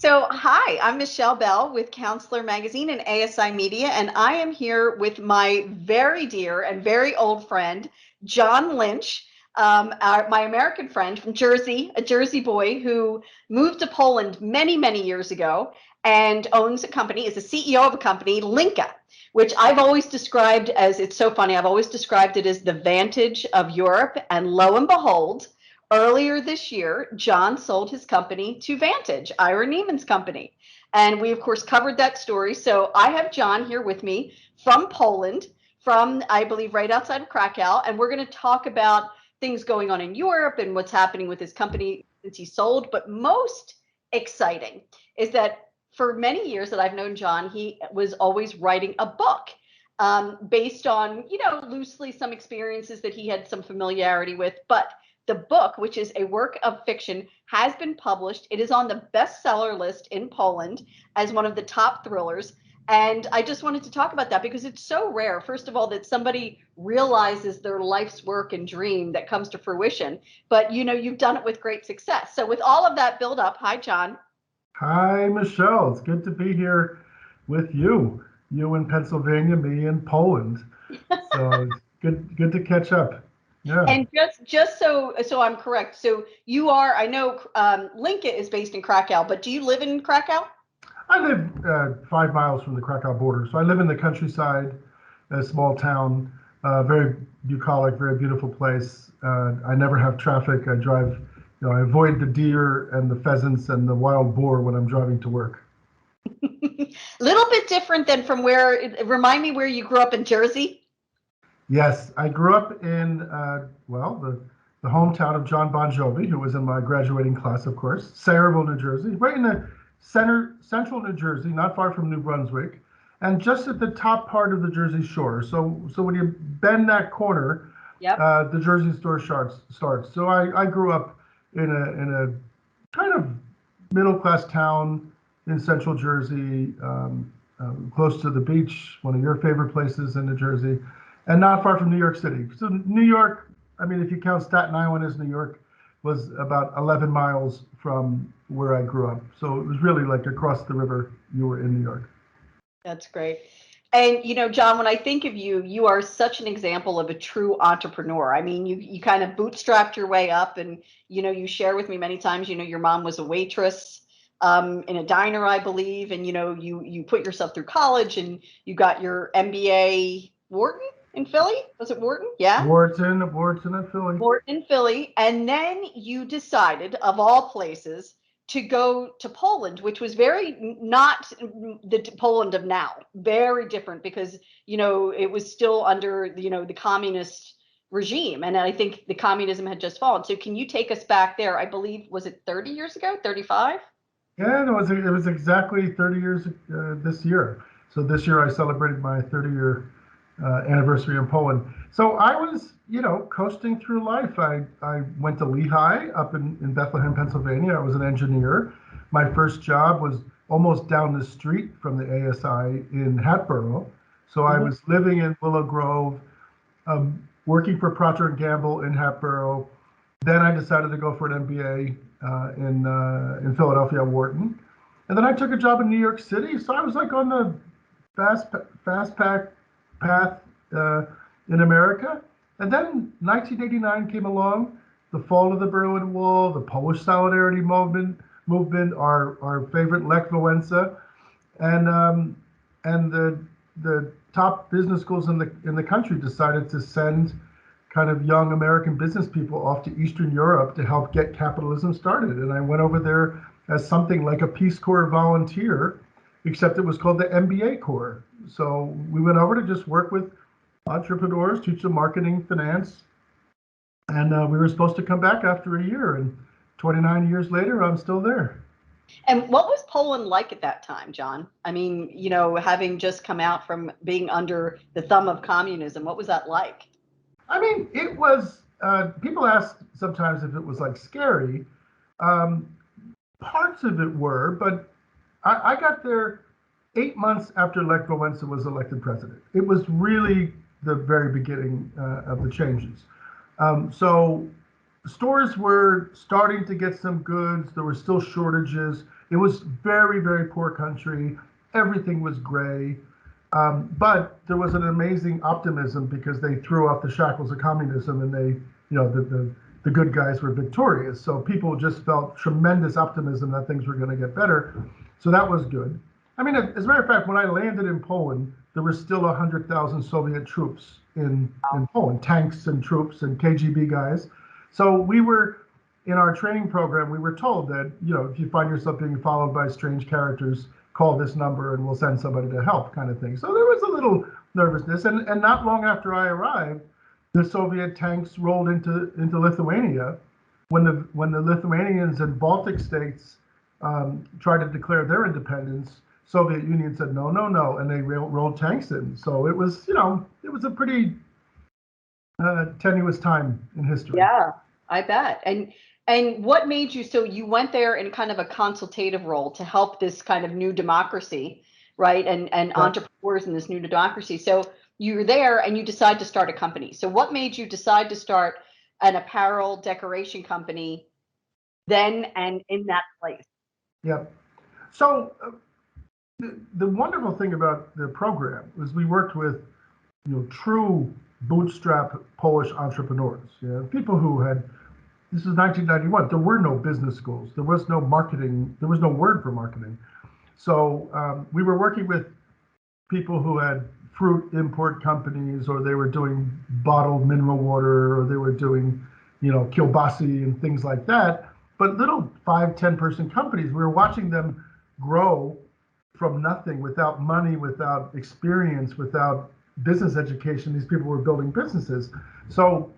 So, hi, I'm Michele Bell with Counselor Magazine and ASI Media, and I am here with my very dear and very old friend, John Lynch, my American friend from Jersey, a Jersey boy who moved to Poland many, many years ago and owns a company, is the CEO of a company, Lynka, which I've always described as, it's so funny, I've always described it as the Vantage of Europe, and lo and behold, earlier this year, John sold his company to Vantage, Ira Neiman's company. And we, of course, covered that story. So I have John here with me from Poland, from, I believe, right outside of Krakow. And we're going to talk about things going on in Europe and what's happening with his company since he sold. But most exciting is that for many years that I've known John, he was always writing a book based on, loosely some experiences that he had some familiarity with. But the book, which is a work of fiction, has been published. It is on the bestseller list in Poland as one of the top thrillers. And I just wanted to talk about that because it's so rare, first of all, that somebody realizes their life's work and dream that comes to fruition. But you've done it with great success. So with all of that build up, hi, John. Hi, Michele. It's good to be here with you. You in Pennsylvania, me in Poland. So it's good to catch up. Yeah. And just so I'm correct, so you are, I know Lynka is based in Krakow, but do you live in Krakow? I live 5 miles from the Krakow border. So I live in the countryside, a small town, very bucolic, very beautiful place. I never have traffic. I drive, I avoid the deer and the pheasants and the wild boar when I'm driving to work. Little bit different than from remind me where you grew up in Jersey. Yes, I grew up in, the hometown of John Bon Jovi, who was in my graduating class, of course, Sayreville, New Jersey, right in the central New Jersey, not far from New Brunswick, and just at the top part of the Jersey Shore. So when you bend that corner, Yep. the Jersey Shore starts. So I grew up in a kind of middle class town in central Jersey, close to the beach, one of your favorite places in New Jersey, and not far from New York City. So New York, I mean, if you count Staten Island as New York, was about 11 miles from where I grew up. So it was really like across the river, you were in New York. That's great. And John, when I think of you, you are such an example of a true entrepreneur. I mean, you kind of bootstrapped your way up, and you share with me many times, your mom was a waitress in a diner, I believe, and you put yourself through college and you got your MBA Wharton in Philly. Was it Wharton? Yeah. Wharton and Philly. Wharton in Philly. And then you decided, of all places, to go to Poland, which was very not the Poland of now, very different because, it was still under, the communist regime. And I think the communism had just fallen. So can you take us back there? I believe, was it 30 years ago, 35? Yeah, it was exactly 30 years this year. So this year I celebrated my 30-year anniversary in Poland. So I was, coasting through life. I went to Lehigh up in Bethlehem, Pennsylvania. I was an engineer. My first job was almost down the street from the ASI in Hatboro. So I was living in Willow Grove, working for Procter and Gamble in Hatboro. Then I decided to go for an MBA in Philadelphia at Wharton, and then I took a job in New York City. So I was like on the fast path in America. And then 1989 came along, the fall of the Berlin Wall, the Polish Solidarity movement, our favorite Lech Wałęsa, and the top business schools in the country decided to send kind of young American business people off to Eastern Europe to help get capitalism started. And I went over there as something like a Peace Corps volunteer, except it was called the MBA Corps. So we went over to just work with entrepreneurs, teach them marketing, finance, and we were supposed to come back after a year. And 29 years later, I'm still there. And what was Poland like at that time, John? I mean, having just come out from being under the thumb of communism, what was that like? I mean, it was, people ask sometimes if it was like scary. Parts of it were, but I got there 8 months after Lech Wałęsa was elected president. It was really the very beginning of the changes. So stores were starting to get some goods. There were still shortages. It was very, very poor country. Everything was gray. But there was an amazing optimism because they threw off the shackles of communism and they, the good guys were victorious. So people just felt tremendous optimism that things were going to get better. So that was good. I mean, as a matter of fact, when I landed in Poland, there were still 100,000 Soviet troops in Poland, tanks and troops and KGB guys. So we were, in our training program, we were told that, if you find yourself being followed by strange characters, call this number and we'll send somebody to help, kind of thing. So there was a little nervousness. And not long after I arrived, the Soviet tanks rolled into Lithuania. When the Lithuanians and Baltic states tried to declare their independence, Soviet Union said no, no, no, and they rolled tanks in. So it was, it was a pretty tenuous time in history. Yeah, I bet. And what made you, so you went there in kind of a consultative role to help this kind of new democracy, right? And entrepreneurs in this new democracy. So you were there and you decide to start a company. So what made you decide to start an apparel decoration company then and in that place? Yeah. So the wonderful thing about the program was we worked with, true bootstrap Polish entrepreneurs, people who had, this was 1991, there were no business schools, there was no marketing, there was no word for marketing. So we were working with people who had fruit import companies, or they were doing bottled mineral water, or they were doing, kielbasi and things like that. But little 5-10 person companies, we were watching them grow from nothing, without money, without experience, without business education. These people were building businesses. So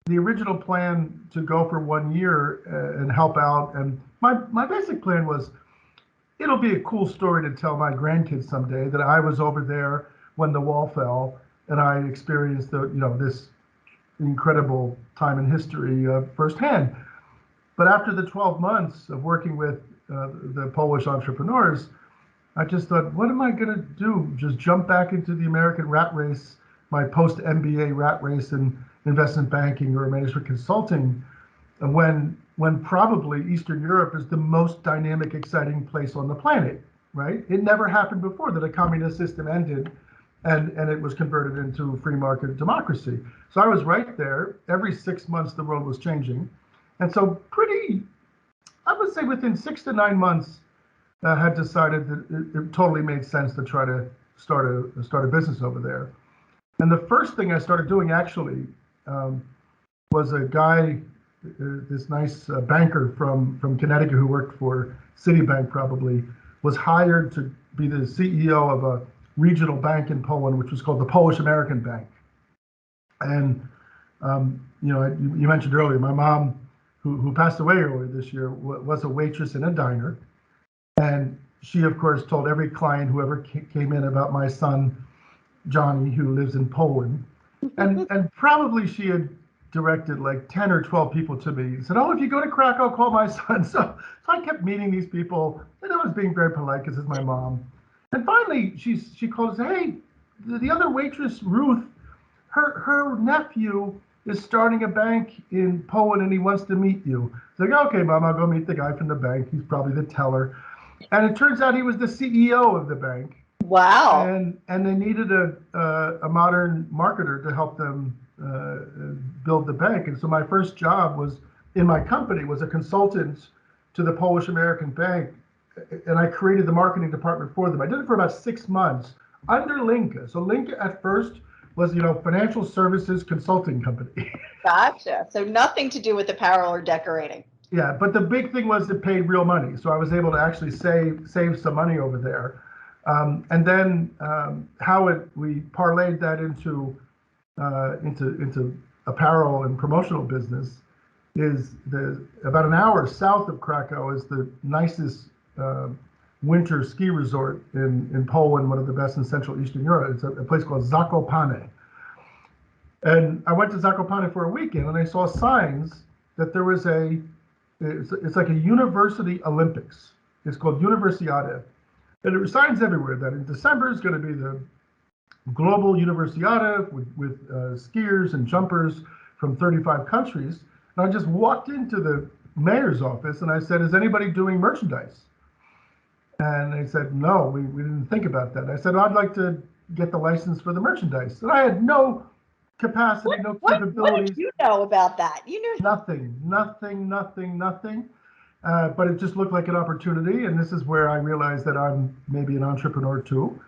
the original plan to go for 1 year and help out, and my basic plan was, it'll be a cool story to tell my grandkids someday that I was over there when the wall fell and I experienced this incredible time in history firsthand. But after the 12 months of working with the Polish entrepreneurs, I just thought, what am I going to do? Just jump back into the American rat race, my post-MBA rat race in investment banking or management consulting, when probably Eastern Europe is the most dynamic, exciting place on the planet, right? It never happened before that a communist system ended and it was converted into free market democracy. So I was right there. Every 6 months, the world was changing. And so I would say within 6 to 9 months, had decided that it totally made sense to try to start a business over there. And the first thing I started doing actually was a guy, this nice banker from Connecticut who worked for Citibank probably, was hired to be the CEO of a regional bank in Poland, which was called the Polish American Bank. And you mentioned earlier, my mom, who passed away earlier this year, was a waitress in a diner. And she, of course, told every client, whoever came in, about my son, Johnny, who lives in Poland. And probably she had directed like 10 or 12 people to me and said, oh, if you go to Krakow, call my son. So I kept meeting these people, and I was being very polite because it's my mom. And finally, she called and said, hey, the other waitress, Ruth, her nephew is starting a bank in Poland and he wants to meet you. It's like, okay, Mom, I'll go meet the guy from the bank. He's probably the teller. And it turns out he was the CEO of the bank. Wow. And they needed a modern marketer to help them build the bank. And so my first job was in my company was a consultant to the Polish American Bank. And I created the marketing department for them. I did it for about 6 months under Lynka. So Lynka at first was, financial services consulting company. Gotcha. So nothing to do with apparel or decorating. Yeah, but the big thing was it paid real money. So I was able to actually save some money over there. And then we parlayed that into apparel and promotional business is about an hour south of Krakow is the nicest winter ski resort in Poland, one of the best in Central Eastern Europe. It's a place called Zakopane. And I went to Zakopane for a weekend and I saw signs that there was it's like a university Olympics. It's called Universiade. And there were signs everywhere that in December is going to be the global Universiade with skiers and jumpers from 35 countries. And I just walked into the mayor's office and I said, is anybody doing merchandise? And they said, no, we didn't think about that. I said, I'd like to get the license for the merchandise. And I had no capacity, no What did capabilities, you know about that? You knew. nothing. But it just looked like an opportunity. And this is where I realized that I'm maybe an entrepreneur too.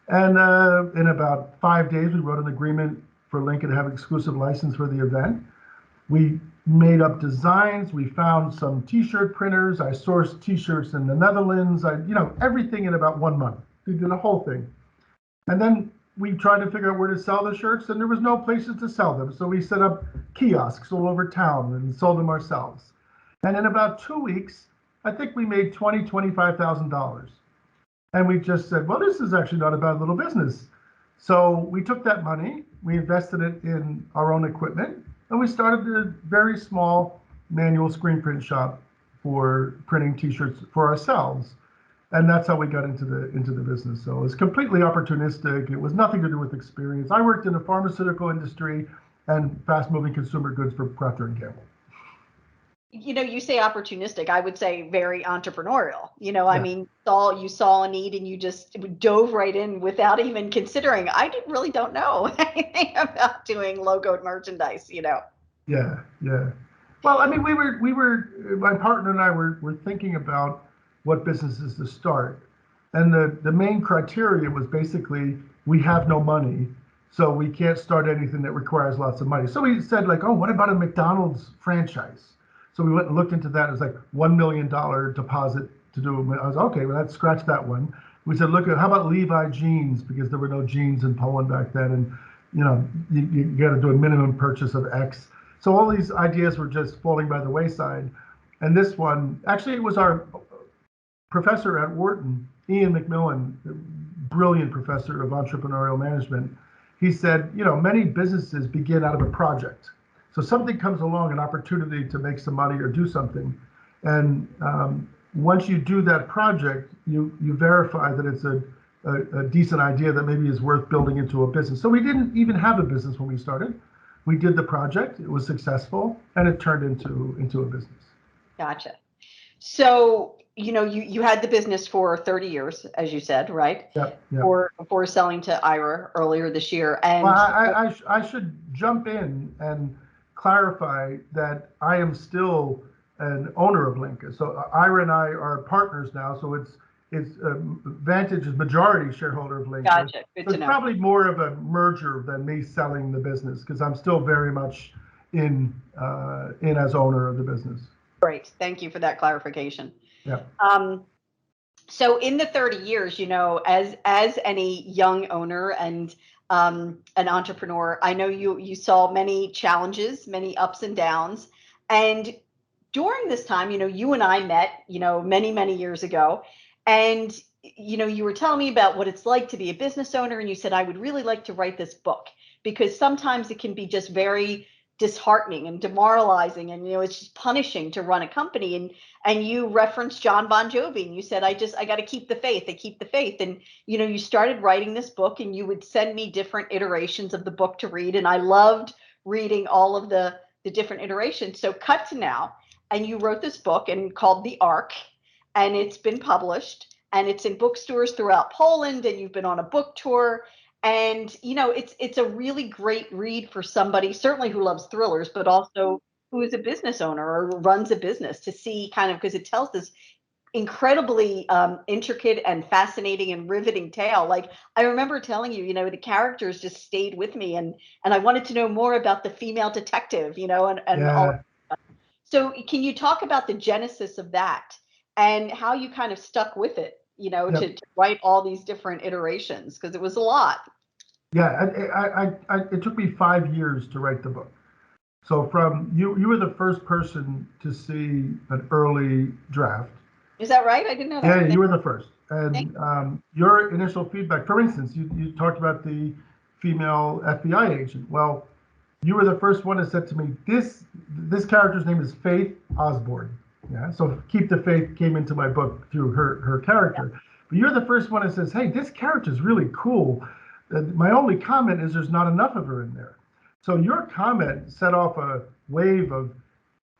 And in about 5 days, we wrote an agreement for Lynka to have an exclusive license for the event. We made up designs. We found some T-shirt printers. I sourced T-shirts in the Netherlands. Everything in about 1 month. We did the whole thing. And then we tried to figure out where to sell the shirts, and there was no places to sell them. So we set up kiosks all over town and sold them ourselves. And in about 2 weeks, I think we made $25,000. And we just said, well, this is actually not a bad little business. So we took that money, we invested it in our own equipment, and we started a very small manual screen print shop for printing T-shirts for ourselves. And that's how we got into the business. So it was completely opportunistic. It was nothing to do with experience. I worked in the pharmaceutical industry and fast-moving consumer goods for Procter and Gamble. You say opportunistic. I would say very entrepreneurial. I Yeah. mean, you saw a need and you just dove right in without even considering. I really don't know anything about doing logoed merchandise. Yeah, yeah. Well, I mean, my partner and I were thinking about what businesses to start. And the main criteria was basically we have no money, so we can't start anything that requires lots of money. So we said like, oh, what about a McDonald's franchise? So we went and looked into that. It was like $1 million deposit to do. I was okay, well, let's scratch that one. We said, look, how about Levi jeans? Because there were no jeans in Poland back then. And, you got to do a minimum purchase of X. So all these ideas were just falling by the wayside. And this one, actually, it was our professor at Wharton, Ian McMillan, brilliant professor of entrepreneurial management. He said, many businesses begin out of a project. So something comes along, an opportunity to make some money or do something. And once you do that project, you verify that it's a decent idea that maybe is worth building into a business. So we didn't even have a business when we started. We did the project, it was successful, and it turned into a business. Gotcha. So, you had the business for 30 years, as you said, right? Yep, yep. Before selling to Ira earlier this year. Well, And I should jump in and clarify that I am still an owner of Lynka. So Ira and I are partners now. So it's Vantage is majority shareholder of Lynka. gotcha. Good So to it's know. probably more of a merger than me selling the business because I'm still very much in as owner of the business. Great. Thank you for that clarification. Yeah. So in the 30 years, as any young owner and an entrepreneur, I know you saw many challenges, many ups and downs. And during this time, you and I met, many years ago. And, you were telling me about what it's like to be a business owner. And you said, I would really like to write this book because sometimes it can be just very disheartening and demoralizing. And, it's just punishing to run a company. And you referenced John Bon Jovi and you said, I got to keep the faith. I keep the faith. And, you started writing this book and you would send me different iterations of the book to read. And I loved reading all of the different iterations. So cut to now. And you wrote this book and called The Ark, and it's been published and it's in bookstores throughout Poland, and you've been on a book tour. And it's a really great read for somebody certainly who loves thrillers, but also who is a business owner or runs a business to see kind of because it tells this incredibly intricate and fascinating and riveting tale. Like I remember telling you, the characters just stayed with me, and I wanted to know more about the female detective, and all. Yeah. So can you talk about the genesis of that and how you kind of stuck with it, Yep. to write all these different iterations? Because it was a lot. Yeah. It took me 5 years to write the book. So from you were the first person to see an early draft. Is that right? I didn't know Yeah, that. you were the first. Thank And your initial feedback, for instance, you talked about the female FBI agent. Well, you were the first one that said to me, this character's name is Faith Osborne. Yeah, so Keep the Faith came into my book through her character. But you're the first one that says, hey, this character's really cool. My only comment is there's not enough of her in there. So your comment set off a wave of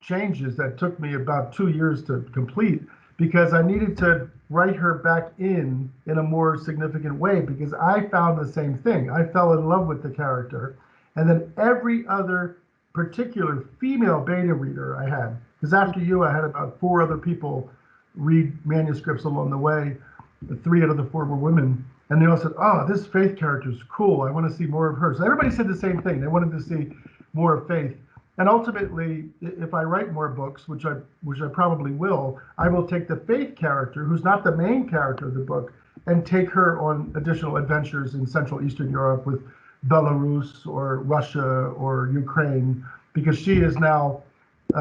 changes that took me about 2 years to complete because I needed to write her back in a more significant way, because I found the same thing. I fell in love with the character. And then every other particular female beta reader I had, because after you, I had about 4 other people read manuscripts along the way. 3 out of the 4 were women. And they all said, oh, this Faith character is cool. I want to see more of her. So everybody said the same thing. They wanted to see more of Faith. And ultimately, if I write more books, which I probably will, I will take the Faith character, who's not the main character of the book, and take her on additional adventures in Central Eastern Europe with Belarus or Russia or Ukraine, because she is now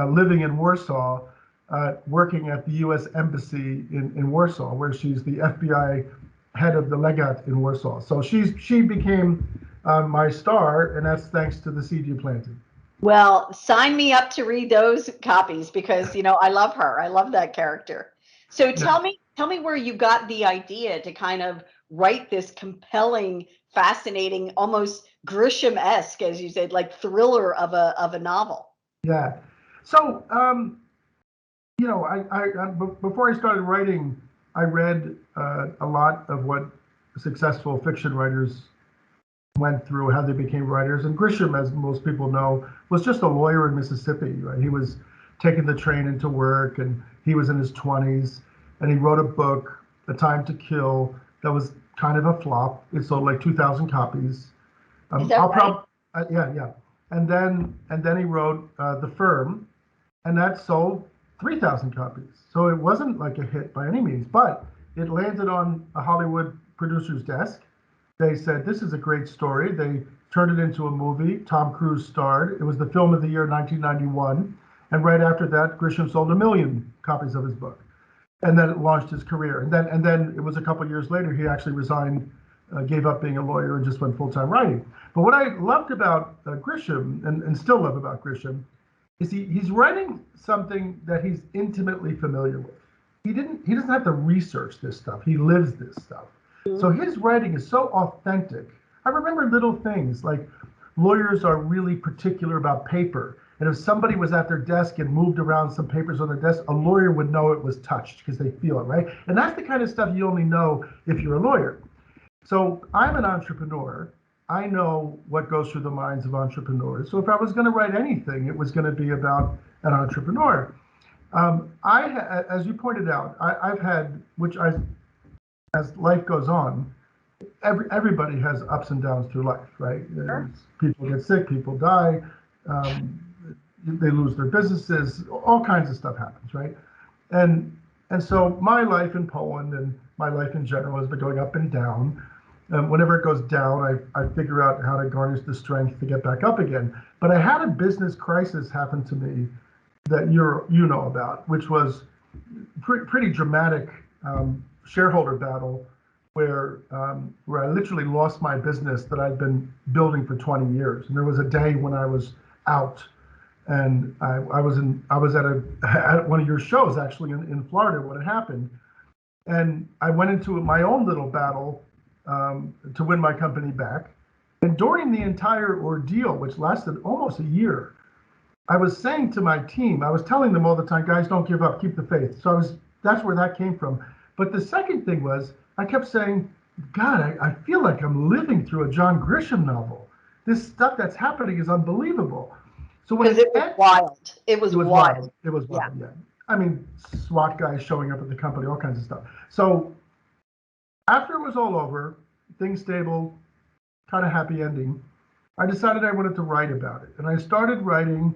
living in Warsaw, working at the U.S. Embassy in Warsaw, where she's the FBI head of the Legat in Warsaw. So she became my star, and that's thanks to the seed you planted. Well, sign me up to read those copies, because I love her. I love that character. So tell me where you got the idea to kind of write this compelling, fascinating, almost Grisham-esque, as you said, like thriller of a novel. Yeah. So before I started writing, I read a lot of what successful fiction writers went through, how they became writers. And Grisham, as most people know, was just a lawyer in Mississippi, right? He was taking the train into work, and he was in his 20s, and he wrote a book, A Time to Kill, that was kind of a flop. It sold like 2,000 copies. Is that right? Yeah. And then he wrote The Firm, and that sold 3,000 copies. So it wasn't like a hit by any means, but it landed on a Hollywood producer's desk. They said, this is a great story. They turned it into a movie. Tom Cruise starred. It was the film of the year 1991. And right after that, Grisham sold 1 million copies of his book. And then it launched his career. And then it was a couple of years later, he actually resigned, gave up being a lawyer, and just went full-time writing. But what I loved about Grisham, and still love about Grisham, is he's writing something that he's intimately familiar with. He doesn't have to research this stuff. He lives this stuff. So his writing is so authentic. I remember little things like lawyers are really particular about paper. And if somebody was at their desk and moved around some papers on their desk, a lawyer would know it was touched because they feel it, right? And that's the kind of stuff you only know if you're a lawyer. So I'm an entrepreneur. I know what goes through the minds of entrepreneurs. So if I was going to write anything, it was going to be about an entrepreneur. As you pointed out, I've had, as life goes on, everybody has ups and downs through life, right? Sure. People get sick, people die, they lose their businesses, all kinds of stuff happens, right? And so my life in Poland and my life in general has been going up and down. Whenever it goes down, I figure out how to garnish the strength to get back up again. But I had a business crisis happen to me that you know about, which was pretty dramatic. Shareholder battle where I literally lost my business that I'd been building for 20 years. And there was a day when I was out, and I was at one of your shows actually in Florida when it happened, and I went into my own little battle to win my company back. And during the entire ordeal, which lasted almost a year, I was saying to my team, I was telling them all the time, guys, don't give up, keep the faith. So that's where that came from. But the second thing was, I kept saying, God, I feel like I'm living through a John Grisham novel. This stuff that's happening is unbelievable. So when Because it was wild. It was wild. It was wild, yeah. I mean, SWAT guys showing up at the company, all kinds of stuff. So after it was all over, things stable, kind of happy ending, I decided I wanted to write about it. And I started writing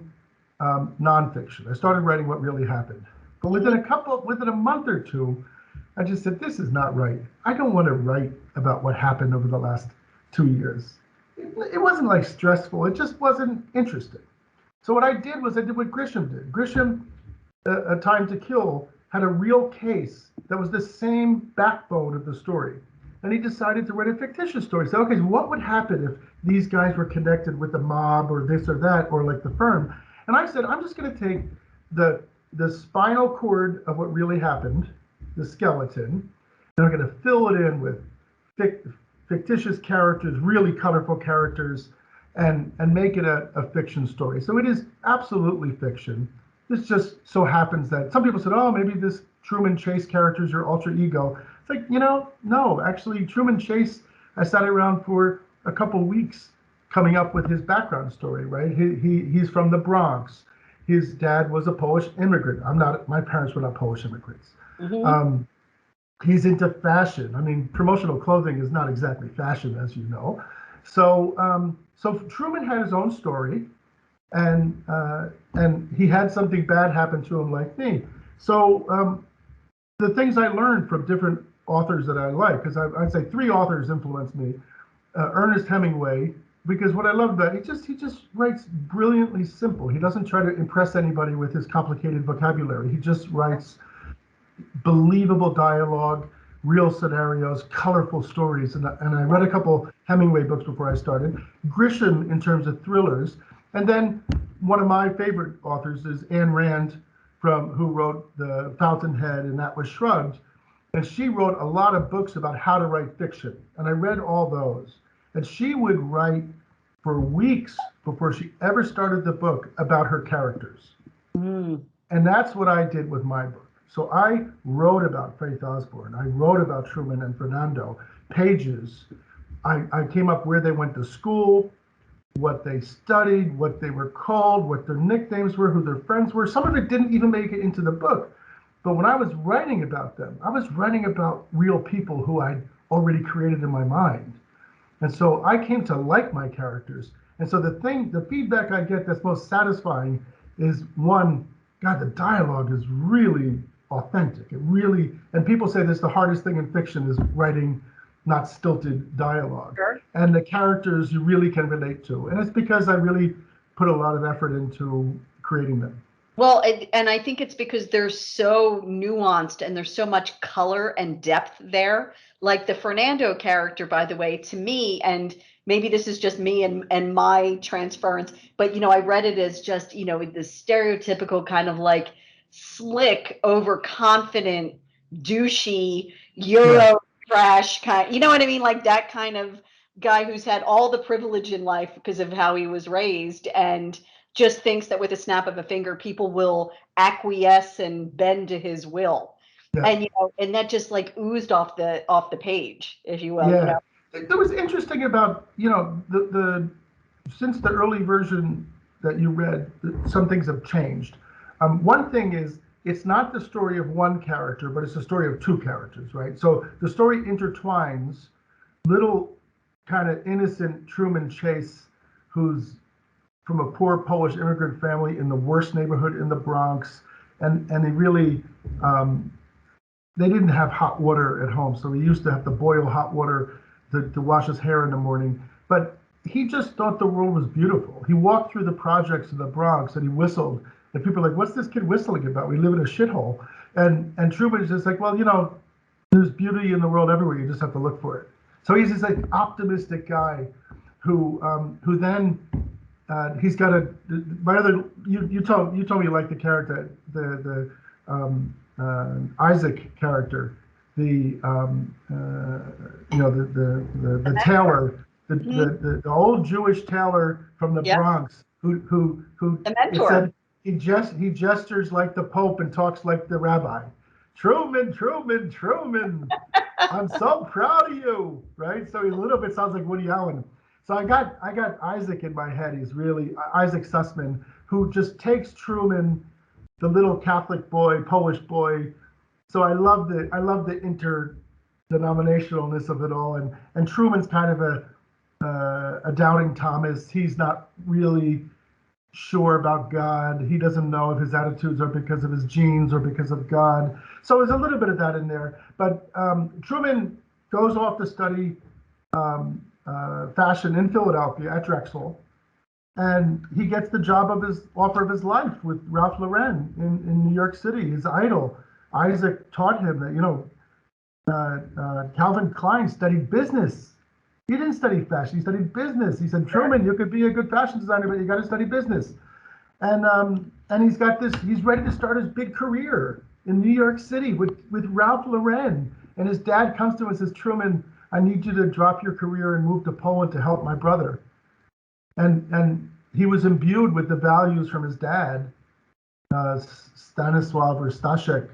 nonfiction. I started writing what really happened. But within a month or two, I just said, this is not right. I don't want to write about what happened over the last 2 years. It wasn't like stressful. It just wasn't interesting. So what I did was I did what Grisham did. Grisham, A Time to Kill, had a real case that was the same backbone of the story. And he decided to write a fictitious story. So, okay, so what would happen if these guys were connected with the mob or this or that, or like The Firm? And I said, I'm just going to take the spinal cord of what really happened, the skeleton, and I'm going to fill it in with fictitious characters, really colorful characters, and make it a fiction story. So it is absolutely fiction. This just so happens that some people said, oh, maybe this Truman Chase character is your alter ego. It's like, no, actually, Truman Chase, I sat around for a couple weeks coming up with his background story, right? He's from the Bronx. His dad was a Polish immigrant. My parents were not Polish immigrants. Mm-hmm. He's into fashion. I mean, promotional clothing is not exactly fashion, as you know. So Truman had his own story, and he had something bad happen to him like me. So the things I learned from different authors that I like, because I'd say three authors influenced me. Ernest Hemingway, because what I love about it, he just writes brilliantly simple. He doesn't try to impress anybody with his complicated vocabulary. He just writes believable dialogue, real scenarios, colorful stories. And I read a couple Hemingway books before I started. Grisham in terms of thrillers. And then one of my favorite authors is Ayn Rand, who wrote The Fountainhead and Atlas Shrugged. And she wrote a lot of books about how to write fiction. And I read all those. And she would write for weeks before she ever started the book about her characters. Mm. And that's what I did with my book. So I wrote about Faith Osborne. I wrote about Truman and Fernando, pages. I came up where they went to school, what they studied, what they were called, what their nicknames were, who their friends were. Some of it didn't even make it into the book. But when I was writing about them, I was writing about real people who I'd already created in my mind. And so I came to like my characters. And so the feedback I get that's most satisfying is, one, God, the dialogue is really authentic. And people say this, the hardest thing in fiction is writing not stilted dialogue. Sure. And the characters you really can relate to. And it's because I really put a lot of effort into creating them. Well, and I think it's because they're so nuanced and there's so much color and depth there. Like the Fernando character, by the way, to me, and maybe this is just me and my transference, but I read it as just, the stereotypical kind of like slick, overconfident, douchey, Euro trash kind, you know what I mean? Like that kind of guy who's had all the privilege in life because of how he was raised and just thinks that with a snap of a finger, people will acquiesce and bend to his will. Yeah. And and that just like oozed off the page, if you will. Yeah. It was interesting about, the since the early version that you read, some things have changed. One thing is, it's not the story of one character, but it's the story of two characters, right? So the story intertwines little kind of innocent Truman Chase, who's from a poor Polish immigrant family in the worst neighborhood in the Bronx, and they really they didn't have hot water at home, so he used to have to boil hot water to wash his hair in the morning. But he just thought the world was beautiful. He walked through the projects in the Bronx and he whistled, and people are like, "What's this kid whistling about? We live in a shithole." And Truman's just like, "Well, there's beauty in the world everywhere. You just have to look for it." So he's this like optimistic guy who then. He's got you told me you like the character, the Isaac character, the tailor, the old Jewish tailor from the Bronx who the mentor. Said he gestures like the Pope and talks like the rabbi. Truman, I'm so proud of you, right? So he a little bit sounds like Woody Allen. So I got Isaac in my head. He's really Isaac Sussman, who just takes Truman, the little Catholic boy, Polish boy. So I love the interdenominationalness of it all. And Truman's kind of a doubting Thomas. He's not really sure about God. He doesn't know if his attitudes are because of his genes or because of God. So there's a little bit of that in there. But Truman goes off to study fashion in Philadelphia at Drexel, and he gets the offer of his life with Ralph Lauren in New York City, his idol. Isaac taught him that Calvin Klein studied business. He didn't study fashion; he studied business. He said, "Truman, you could be a good fashion designer, but you got to study business." And he's got this. He's ready to start his big career in New York City with Ralph Lauren. And his dad comes to him and says, "Truman, I need you to drop your career and move to Poland to help my brother." And he was imbued with the values from his dad. Stanislav or Stashek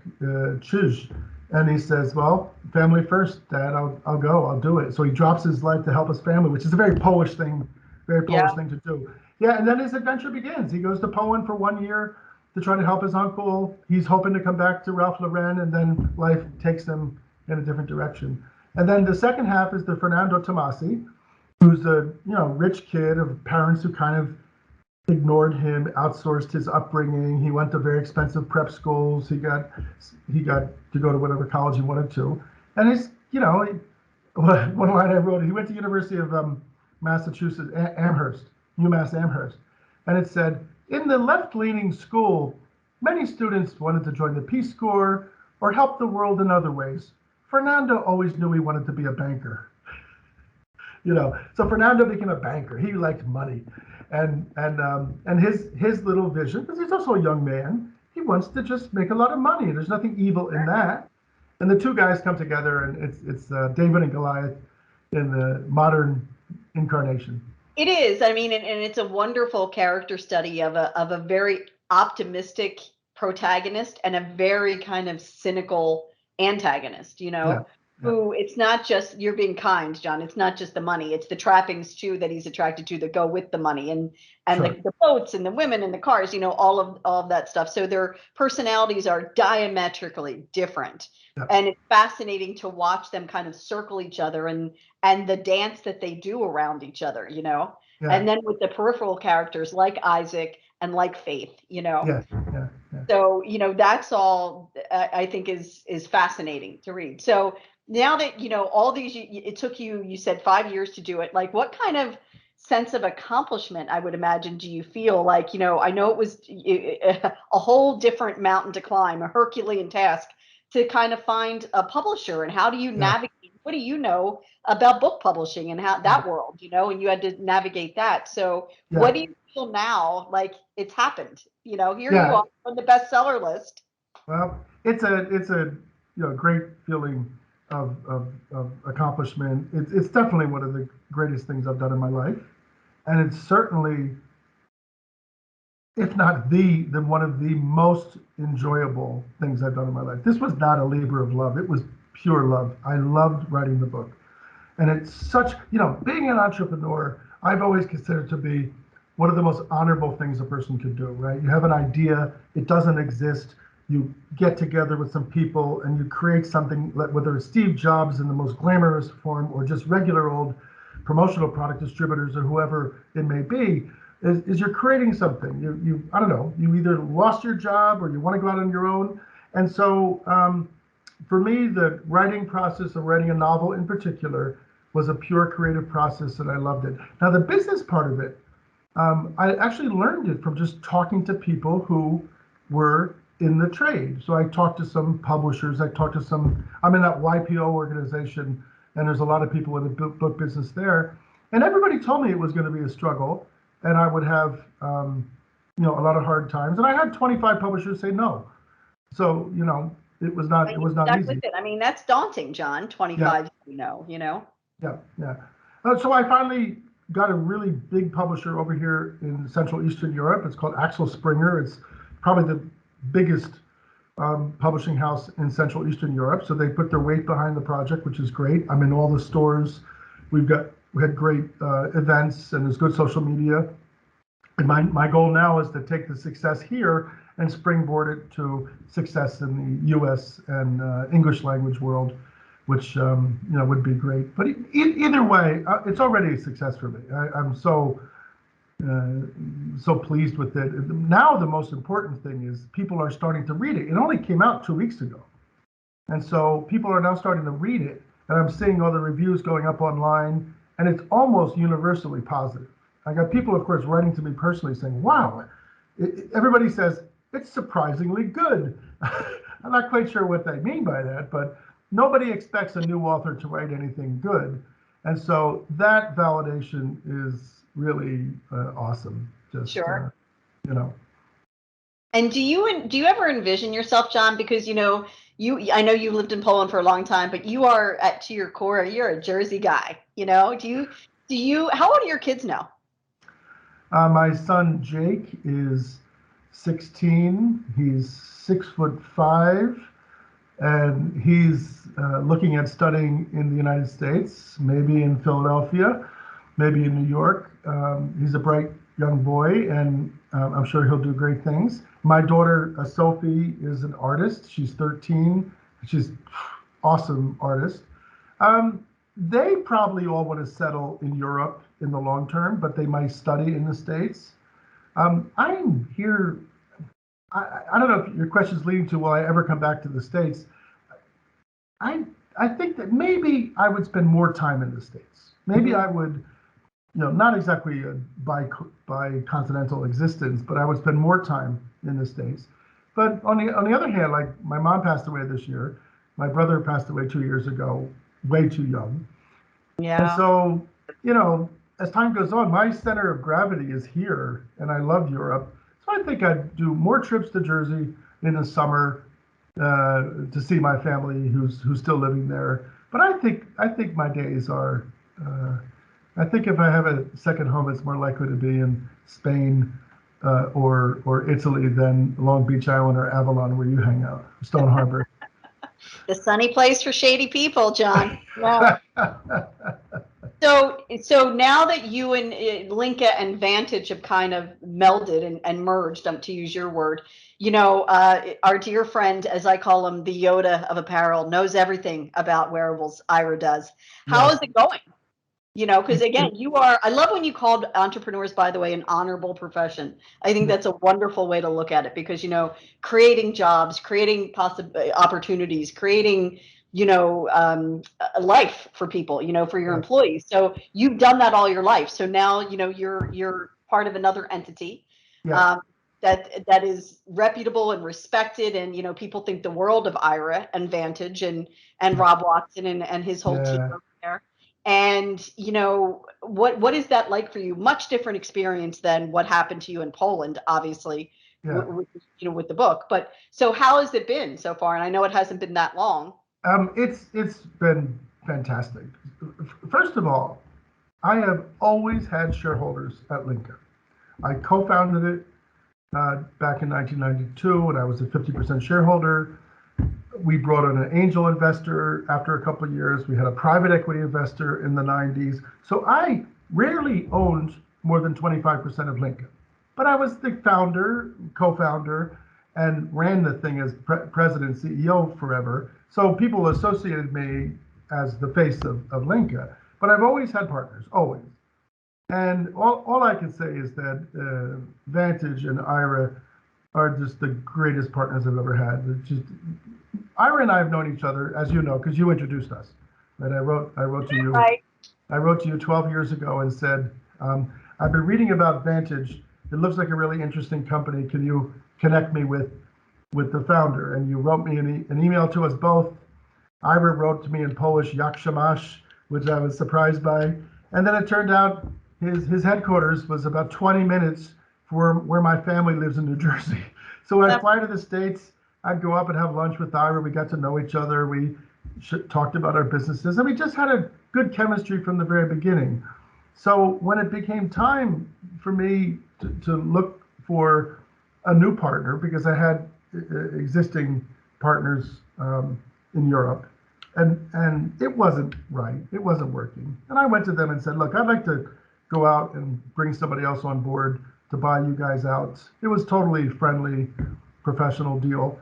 Chizh, and he says, "Well, family first, Dad. I'll go. I'll do it." So he drops his life to help his family, which is a very Polish Yeah. thing to do. Yeah, and then his adventure begins. He goes to Poland for 1 year to try to help his uncle. He's hoping to come back to Ralph Lauren, and then life takes him in a different direction. And then the second half is the Fernando Tomasi, who's a rich kid of parents who kind of ignored him, outsourced his upbringing. He went to very expensive prep schools. He got to go to whatever college he wanted to. And one line I wrote, he went to University of Massachusetts, Amherst, UMass Amherst, and it said, in the left-leaning school, many students wanted to join the Peace Corps or help the world in other ways. Fernando always knew he wanted to be a banker. So Fernando became a banker. He liked money, and his little vision, because he's also a young man, he wants to just make a lot of money. There's nothing evil in that. And the two guys come together, and it's David and Goliath in the modern incarnation. It is. I mean, and it's a wonderful character study of a very optimistic protagonist and a very kind of cynical antagonist, Yeah, yeah, who it's not just you're being kind, John. It's not just the money. It's the trappings too that he's attracted to that go with the money and sure. the boats and the women and the cars, all of that stuff. So their personalities are diametrically different. Yeah, And it's fascinating to watch them kind of circle each other and the dance that they do around each other. yeah, And then with the peripheral characters like Isaac and like Faith. yeah, yeah, yeah. So, that's all I think is fascinating to read. So now that, all these, it took you said 5 years to do it. Like, what kind of sense of accomplishment, I would imagine, do you feel like, I know it was a whole different mountain to climb, a Herculean task to kind of find a publisher, and how do you Yeah. navigate? What do you know about book publishing and how that world, and you had to navigate that. So what Yeah, do you feel now like it's happened? Here you yeah. are on the bestseller list. Well, it's a great feeling of accomplishment. It's definitely one of the greatest things I've done in my life, and it's certainly, if not the one of the most enjoyable things I've done in my life. This was not a labor of love; it was pure love. I loved writing the book, and it's such being an entrepreneur. I've always considered to be one of the most honorable things a person could do. Right? You have an idea; it doesn't exist. You get together with some people and you create something, whether it's Steve Jobs in the most glamorous form or just regular old promotional product distributors or whoever it may be, is you're creating something. You I don't know, you either lost your job or you want to go out on your own. And so for me, the writing process of writing a novel in particular was a pure creative process, and I loved it. Now, the business part of it, I actually learned it from just talking to people who were in the trade. So I talked to some publishers. I'm in that YPO organization, and there's a lot of people in the book business there. And everybody told me it was going to be a struggle, and I would have, a lot of hard times. And I had 25 publishers say no. So, But it you was not stuck with easy. it. I mean, that's daunting, John. Yeah, 25, you know. yeah, yeah. So I finally got a really big publisher over here in Central Eastern Europe. It's called Axel Springer. It's probably the biggest publishing house in Central Eastern Europe. So they put their weight behind the project, which is great. I'm in all the stores. We had great events, and there's good social media. And my goal now is to take the success here and springboard it to success in the U.S. and English language world, which would be great. But either way, it's already a success for me. I'm so pleased with it. Now the most important thing is people are starting to read it. It only came out 2 weeks ago, and so people are now starting to read it. And I'm seeing all the reviews going up online, and it's almost universally positive. I got people, of course, writing to me personally saying, "Wow, everybody says it's surprisingly good." I'm not quite sure what they mean by that, but nobody expects a new author to write anything good, and so that validation is really awesome. Just Sure. you know, And do you ever envision yourself, John? Because I know you lived in Poland for a long time, but you are to your core, you're a Jersey guy. How old are your kids now? my son Jake is 16. He's 6'5", and he's looking at studying in the United States, maybe in Philadelphia, maybe in New York. He's a bright young boy, and I'm sure he'll do great things. My daughter, Sophie, is an artist. She's 13. She's awesome artist. They probably all want to settle in Europe in the long term, but they might study in the States. I'm here. I don't know if your question is leading to will I ever come back to the States. I think that maybe I would spend more time in the States. Maybe I would, not exactly a bi-continental existence, but I would spend more time in the States. But on the other hand, like my mom passed away this year, my brother passed away 2 years ago, way too young. Yeah. And so, as time goes on, my center of gravity is here, and I love Europe. So I think I'd do more trips to Jersey in the summer to see my family who's still living there. But I think my days are. I think if I have a second home, it's more likely to be in Spain or Italy than Long Beach Island or Avalon, where you hang out, Stone Harbor. The sunny place for shady people, John. Yeah. So now that you and Lynka and Vantage have kind of melded and merged, to use your word, our dear friend, as I call him, the Yoda of apparel, knows everything about wearables. Ira does. How is it going? Because again, I love when you called entrepreneurs, by the way, an honorable profession. I think that's a wonderful way to look at it because, creating jobs, creating opportunities, creating, a life for people, for your employees. So you've done that all your life. So now, you're part of another entity that is reputable and respected. And, people think the world of Ira and Vantage and Rob Watson and his whole team over there. And, what is that like for you? Much different experience than what happened to you in Poland, obviously, with the book. But so how has it been so far? And I know it hasn't been that long. It's been fantastic. First of all, I have always had shareholders at Lynka. I co-founded it back in 1992 when I was a 50% shareholder. We brought in an angel investor after a couple of years. We had a private equity investor in the 90s. So I rarely owned more than 25% of Lynka. But I was the founder, co-founder, and ran the thing as president, CEO forever. So people associated me as the face of Lynka. But I've always had partners, always. And all I can say is that Vantage and Ira are just the greatest partners I've ever had. Ira and I have known each other, as you know, because you introduced us. Right? I wrote to you. Right. I wrote to you 12 years ago and said, I've been reading about Vantage. It looks like a really interesting company. Can you connect me with the founder? And you wrote me an email to us both. Ira wrote to me in Polish, Jak się masz, which I was surprised by. And then it turned out his headquarters was about 20 minutes from where my family lives in New Jersey. So I'd fly to the States. I'd go up and have lunch with Ira. We got to know each other. We talked about our businesses, and we just had a good chemistry from the very beginning. So when it became time for me to look for a new partner, because I had existing partners in Europe, and it wasn't right. It wasn't working. And I went to them and said, look, I'd like to go out and bring somebody else on board to buy you guys out. It was totally friendly, professional deal.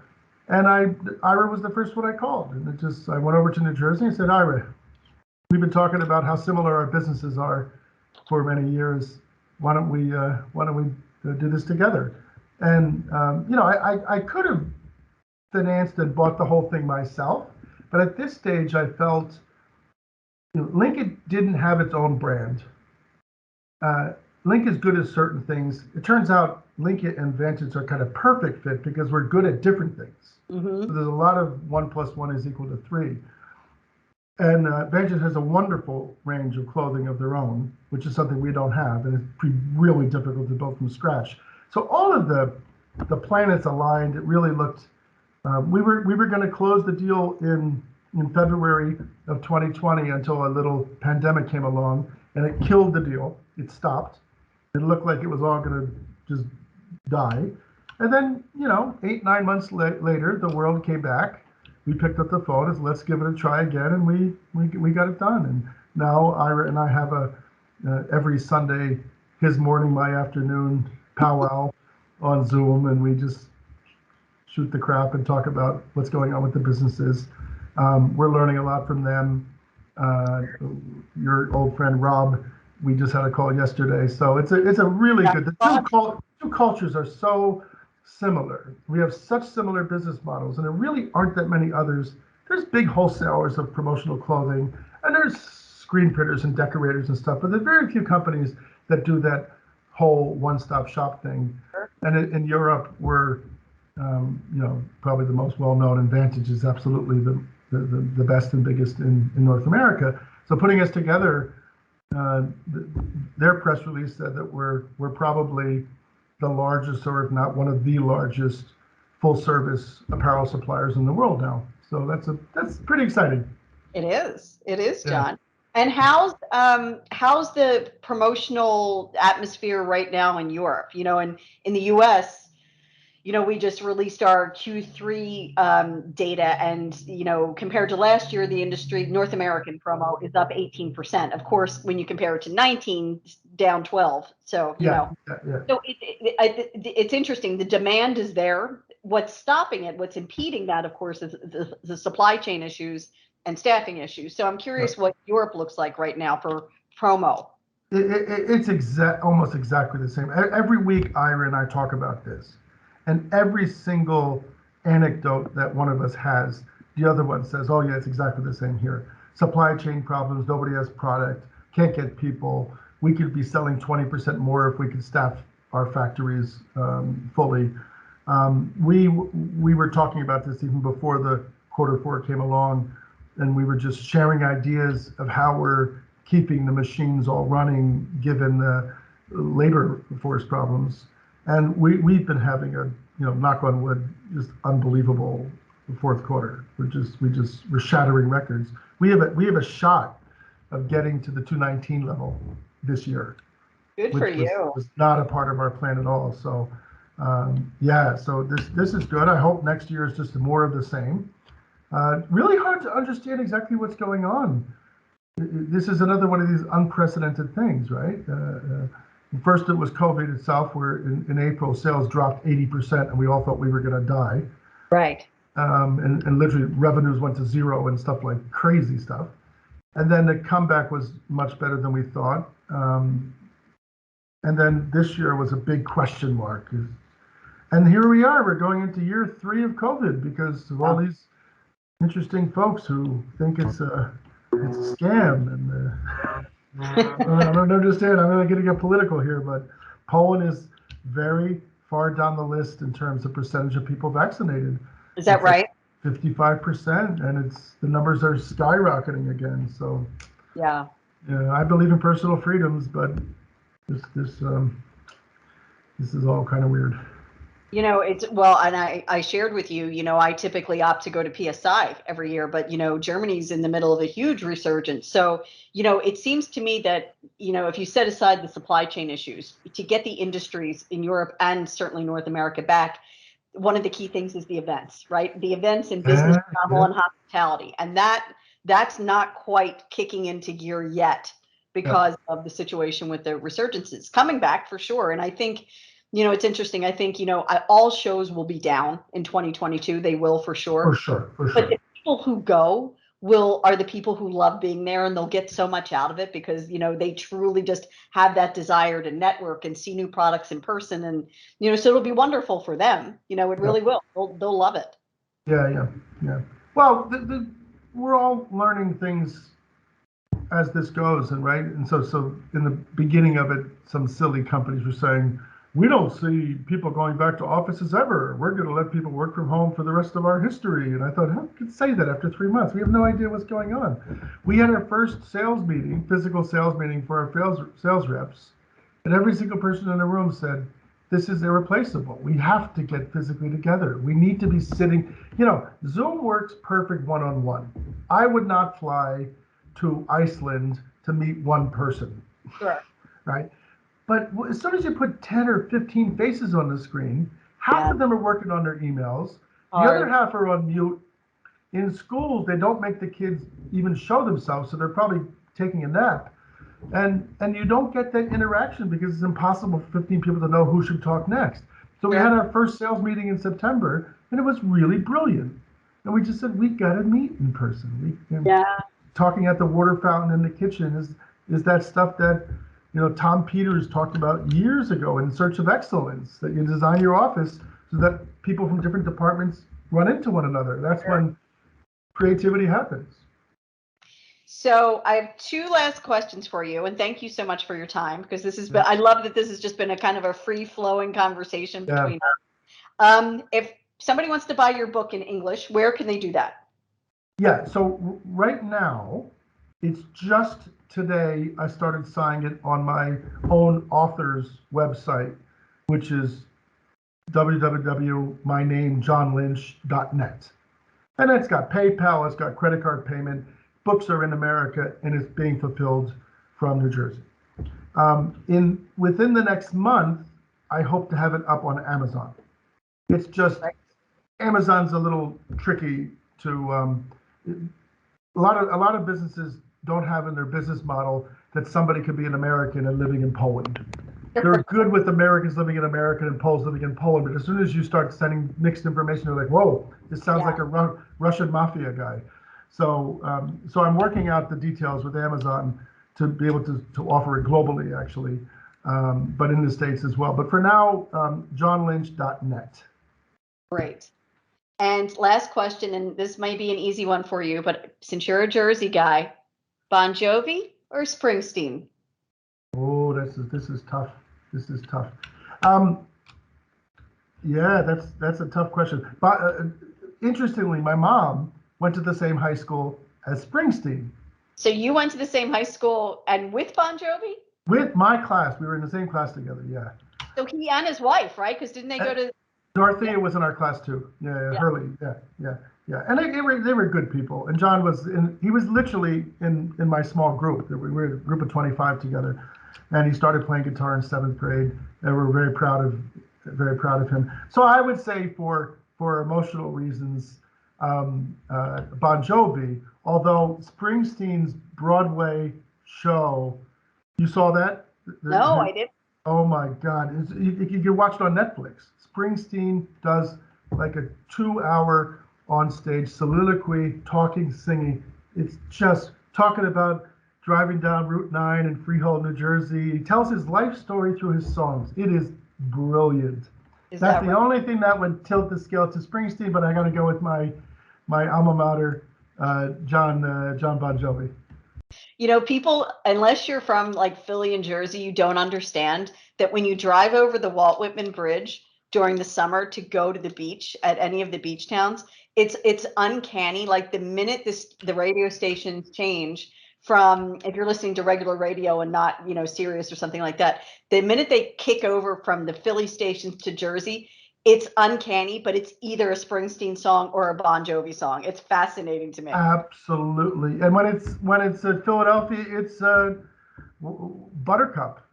And Ira was the first one I called. And I went over to New Jersey and said, Ira, we've been talking about how similar our businesses are for many years. Why don't we do this together? And I could have financed and bought the whole thing myself, but at this stage I felt Lynka didn't have its own brand. Lynka is good at certain things. It turns out Lynka and Vantage are kind of perfect fit because we're good at different things. Mm-hmm. So there's a lot of 1 + 1 = 3. And Vantage has a wonderful range of clothing of their own, which is something we don't have, and it's really difficult to build from scratch. So all of the planets aligned. It really looked. We were going to close the deal in February of 2020 until a little pandemic came along, and it killed the deal. It stopped. It looked like it was all going to just die. And then, 8, 9 months later, the world came back. We picked up the phone and said, let's give it a try again, and we got it done. And now Ira and I have a every Sunday, his morning, my afternoon powwow on Zoom, and we just shoot the crap and talk about what's going on with the businesses. We're learning a lot from them. Your old friend Rob, we just had a call yesterday, so it's a really good. The two cultures are so similar. We have such similar business models, and there really aren't that many others. There's big wholesalers of promotional clothing, and there's screen printers and decorators and stuff, but there are very few companies that do that whole one-stop shop thing. And in Europe, we're probably the most well-known, and Vantage is absolutely the best and biggest in North America. So putting us together, their press release said that we're probably the largest, or if not one of the largest, full-service apparel suppliers in the world now. So that's pretty exciting. It is, John. Yeah. And how's the promotional atmosphere right now in Europe? In the U.S., we just released our Q3 data, and compared to last year, the industry North American promo is up 18%. Of course, when you compare it to 19, down 12. So Yeah. so it's interesting. The demand is there. What's stopping it? What's impeding that? Of course, is the supply chain issues and staffing issues. So I'm curious what Europe looks like right now for promo. It's almost exactly the same. Every week, Ira and I talk about this. And every single anecdote that one of us has, the other one says, oh, yeah, it's exactly the same here. Supply chain problems, nobody has product, can't get people. We could be selling 20% more if we could staff our factories fully. We were talking about this even before the Q4 came along, and we were just sharing ideas of how we're keeping the machines all running given the labor force problems. And we've been having a, knock on wood, just unbelievable Q4. We're shattering records. We have a shot of getting to the 219 level this year. Good for you. Was not a part of our plan at all. So so this is good. I hope next year is just more of the same. Really hard to understand exactly what's going on. This is another one of these unprecedented things, right? First, it was COVID itself, where in April, sales dropped 80%, and we all thought we were going to die. Right. And literally revenues went to zero and stuff, like crazy stuff. And then the comeback was much better than we thought. And then this year was a big question mark. And here we are, we're going into year 3 of COVID because of all these interesting folks who think it's a scam. And I don't understand. I'm not going to get political here, but Poland is very far down the list in terms of percentage of people vaccinated. Is that right? Like 55%, and the numbers are skyrocketing again. So yeah, I believe in personal freedoms, but this is all kind of weird. And I shared with you, I typically opt to go to PSI every year, but, Germany's in the middle of a huge resurgence. So, it seems to me that, if you set aside the supply chain issues, to get the industries in Europe and certainly North America back, one of the key things is the events, right? The events in business, travel, and hospitality. And that's not quite kicking into gear yet because of the situation with the resurgences. Coming back for sure. And I think, it's interesting. I think, all shows will be down in 2022. They will for sure. For sure. But the people who go are the people who love being there, and they'll get so much out of it because, they truly just have that desire to network and see new products in person. And, so it'll be wonderful for them. It really will. They'll love it. Yeah. Well, we're all learning things as this goes, and right. And so in the beginning of it, some silly companies were saying, we don't see people going back to offices ever. We're going to let people work from home for the rest of our history. And I thought, how could say that after 3 months? We have no idea what's going on. We had our first physical sales meeting for our sales reps. And every single person in the room said, this is irreplaceable. We have to get physically together. We need to be sitting. Zoom works perfect one-on-one. I would not fly to Iceland to meet one person. Sure. Right? But as soon as you put 10 or 15 faces on the screen, Half of them are working on their emails. The Hard. other half are on mute. In schools, they don't make the kids even show themselves, so they're probably taking a nap. And you don't get that interaction because it's impossible for 15 people to know who should talk next. So we had our first sales meeting in September, and it was really brilliant. And we just said, we got to meet in person. Talking at the water fountain in the kitchen is that stuff that, you know, Tom Peters talked about years ago in Search of Excellence, that you design your office so that people from different departments run into one another. That's when creativity happens. So I have two last questions for you, and thank you so much for your time, because this has been, I love that this has just been a kind of a free-flowing conversation between us. If somebody wants to buy your book in English, where can they do that? Yeah, so right now, it's just today I started signing it on my own author's website, which is www.mynamejohnlynch.net. And it's got PayPal, it's got credit card payment. Books are in America, and it's being fulfilled from New Jersey. Within the next month, I hope to have it up on Amazon. It's just Amazon's a little tricky to. A lot of businesses don't have in their business model that somebody could be an American and living in Poland. They're good with Americans living in America and Poles living in Poland, but as soon as you start sending mixed information, they're like, "Whoa, this sounds like a Russian mafia guy." So I'm working out the details with Amazon to be able to offer it globally, actually, but in the States as well. But for now, johnlynch.net. Great. And last question, and this might be an easy one for you, but since you're a Jersey guy, Bon Jovi or Springsteen? Oh, this is tough. This is tough. Yeah, that's a tough question. But interestingly, my mom went to the same high school as Springsteen. So you went to the same high school and with Bon Jovi? With my class, we were in the same class together. Yeah. So he and his wife, right? Because didn't they go to? Dorothea was in our class too. Yeah. Hurley. Yeah. And they were good people. And John he was literally in my small group. We were a group of 25 together, and he started playing guitar in 7th grade. And we're very proud of him. So I would say for emotional reasons, Bon Jovi. Although Springsteen's Broadway show, you saw that? No, I didn't. Oh my God! You can watch it on Netflix. Springsteen does like a 2-hour on-stage soliloquy, talking, singing. It's just talking about driving down Route 9 in Freehold, New Jersey. He tells his life story through his songs. It is brilliant. That's the only thing that would tilt the scale to Springsteen, but I got to go with my alma mater, John Bon Jovi. You know, people, unless you're from like Philly and Jersey, you don't understand that when you drive over the Walt Whitman Bridge during the summer to go to the beach at any of the beach towns, it's uncanny. Like the minute the radio stations change from, if you're listening to regular radio and not, you know, Sirius or something like that, the minute they kick over from the Philly stations to Jersey, it's uncanny, but it's either a Springsteen song or a Bon Jovi song. It's fascinating to me. Absolutely. And when it's Philadelphia, it's Buttercup.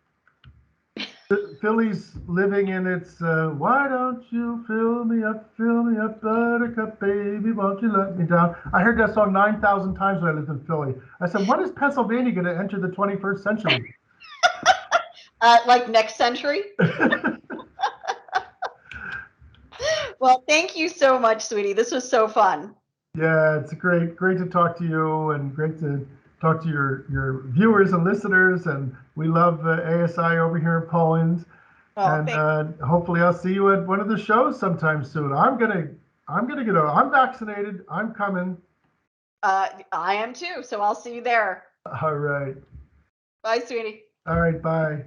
Philly's living in its why don't you fill me up, Buttercup, baby, won't you let me down? I heard that song 9,000 times when I lived in Philly. I said, when is Pennsylvania going to enter the 21st century? Like next century? Well, thank you so much, sweetie. This was so fun. Yeah, it's great to talk to you, and great to talk to your viewers and listeners. And we love ASI over here in Poland. And hopefully I'll see you at one of the shows sometime soon. I'm gonna get over. I'm vaccinated. I'm coming. I am too. So I'll see you there. All right. Bye, sweetie. All right. Bye.